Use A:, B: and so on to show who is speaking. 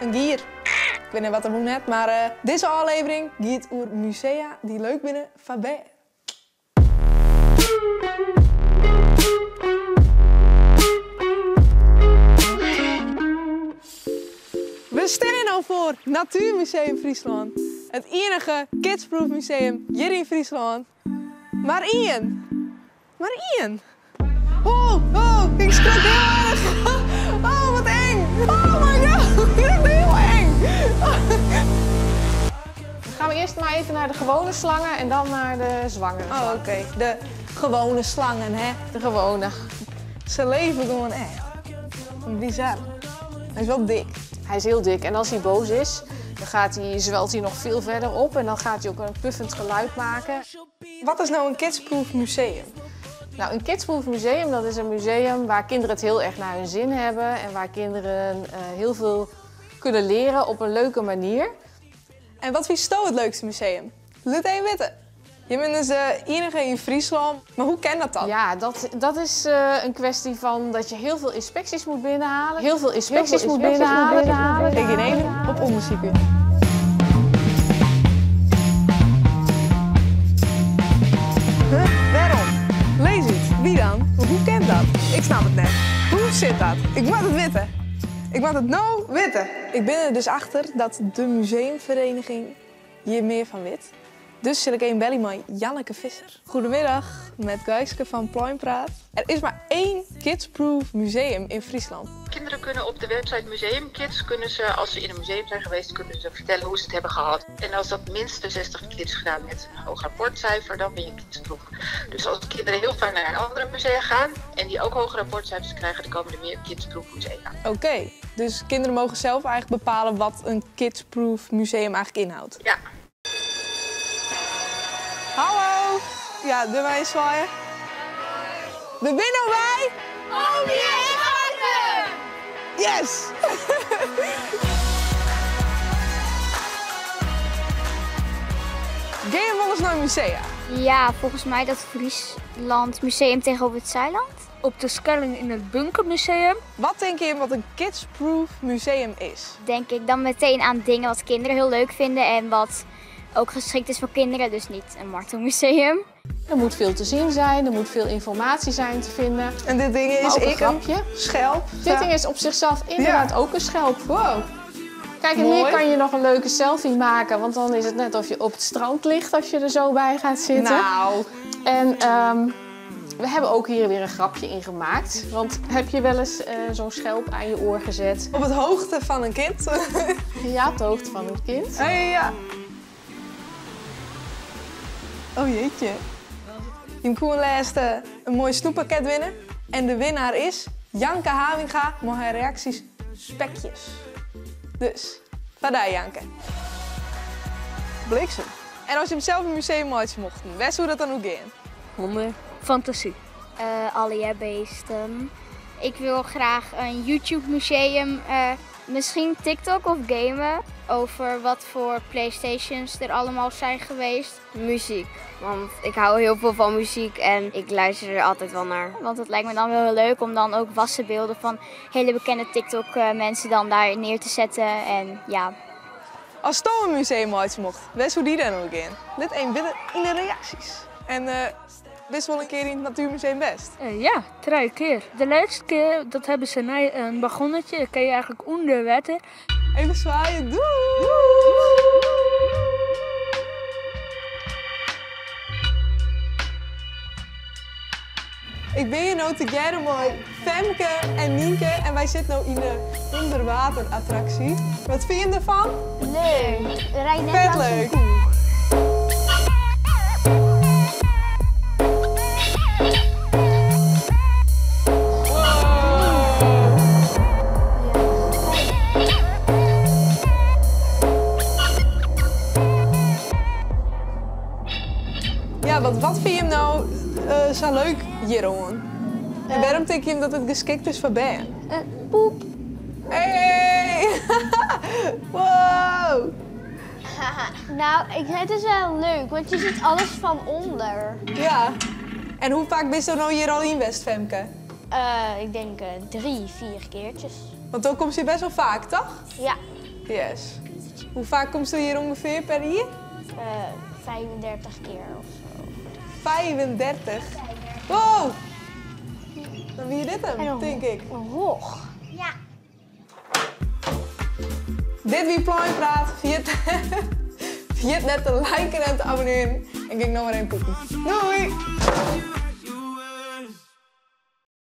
A: een gier. Ik weet niet wat er moet net, maar deze aflevering gaat over musea die leuk binnen van Bern. We staan nu voor Natuurmuseum Friesland. Het enige kidsproof museum hier in Friesland. Maar één. Oh, ik schrok heel erg. Oh, wat eng. Oh my god, dit is heel eng.
B: Dan gaan we eerst maar even naar de gewone slangen en dan naar de zwangere slangen.
A: Oh, oké. De gewone slangen, hè.
B: De gewone.
A: Ze leven gewoon echt. Bizar. Hij is wel dik.
B: Hij is heel dik en als hij boos is, dan zwelt hij nog veel verder op en dan gaat hij ook een puffend geluid maken.
A: Wat is nou een kidsproof museum?
B: Nou, een kidsproof museum, dat is een museum waar kinderen het heel erg naar hun zin hebben en waar kinderen heel veel kunnen leren op een leuke manier.
A: En wat vind je het leukste museum? Laat even weten. Je bent dus de enige in Friesland, maar hoe ken dat dan?
B: Ja, dat is een kwestie van dat je heel veel inspecties moet binnenhalen. Heel veel inspecties moet binnenhalen.
A: Ik ga even op onderzoek. Waarom? Lees het. Wie dan? Maar hoe kent dat? Ik snap het net. Hoe zit dat? Ik moet het weten. Ik moet het nou weten. Ik ben er dus achter dat de museumvereniging hier meer van weet. Dus zit ik een belly met Janneke Visser. Goedemiddag, met Gijske van Pluimpraat. Er is maar één kidsproof museum in Friesland.
C: Kinderen kunnen op de website Museum Kids, als ze in een museum zijn geweest, kunnen ze vertellen hoe ze het hebben gehad. En als dat minstens 60 kids gedaan met een hoog rapportcijfer, dan ben je kidsproof. Dus als kinderen heel vaak naar een andere musea gaan en die ook hoge rapportcijfers krijgen, dan komen er meer kidsproof musea.
A: Oké, dus kinderen mogen zelf eigenlijk bepalen wat een kidsproof museum eigenlijk inhoudt.
C: Ja.
A: Hallo! Ja, doe mij eens zwaaien. We zijn nou bij...
D: Omi en Arthur!
A: Yes! Ga je wel eens naar musea?
D: Ja, volgens mij dat Friesland Museum tegenover het Zeiland.
E: Op de Schelling in het Bunkermuseum.
A: Wat denk je wat een kidsproof museum is?
D: Denk ik dan meteen aan dingen wat kinderen heel leuk vinden en wat ook geschikt is voor kinderen, dus niet een martelmuseum.
B: Er moet veel te zien zijn, er moet veel informatie zijn te vinden.
A: En dit ding is
B: een grapje.
A: Schelp.
B: Dit ding is op zichzelf inderdaad ook een schelp. Wow. Kijk, en hier kan je nog een leuke selfie maken, want dan is het net of je op het strand ligt als je er zo bij gaat zitten.
A: Nou.
B: En we hebben ook hier weer een grapje in gemaakt. Want heb je wel eens zo'n schelp aan je oor gezet?
A: Op het hoogte van een kind.
B: Ja, op de hoogte van een kind.
A: Ja. Oh jeetje. Je kon laatst een mooi snoeppakket winnen. En de winnaar is Janke Havinga met haar reacties spekjes. Dus, vandaar Janke. Bliksem. En als je hem zelf een museummaatje mocht, wist hoe dat dan ook ging?
E: Honden. Fantasie.
D: Alle beesten. Ik wil graag een YouTube museum, misschien TikTok of gamen. Over wat voor Playstations er allemaal zijn geweest.
F: Muziek, want ik hou heel veel van muziek en ik luister er altijd wel naar.
D: Want het lijkt me dan wel heel leuk om dan ook wassenbeelden van hele bekende TikTok mensen dan daar neer te zetten. En ja.
A: Als je een museummaatje mocht, wist hoe die dan ook ging? Let één binnen in de reacties. En wist wel een keer in het Natuurmuseum best?
E: Ja, 3 keer. De laatste keer dat hebben ze een wagonnetje, dat kan je eigenlijk onder water.
A: Even zwaaien, doei! Ik ben hier nou together met Femke en Nienke en wij zitten nu in de onderwaterattractie. Wat vind je ervan?
D: Leuk. We rijden net
A: Vet
D: langs een
A: leuk.
D: koe.
A: Ja, wat vind je hem nou zo leuk, Jeroen? En waarom denk je hem dat het geschikt is voor Ben?
D: Poep.
A: Hey! Wow!
G: Nou, het is wel leuk, want je ziet alles van onder.
A: Ja. En hoe vaak ben je nou hier al in West, Femke?
G: Ik denk 3, 4 keertjes.
A: Want dan komt je best wel vaak, toch?
G: Ja.
A: Yes. Hoe vaak komt ze hier ongeveer per jaar?
G: 35 keer of zo.
A: 35? Wow! Dan wie je dit hem, denk ik.
G: Een hoog.
F: Ja.
A: Dit wie Pluimpraat. Vergeet net te liken en te abonneren. En kijk nog maar een poepen. Doei!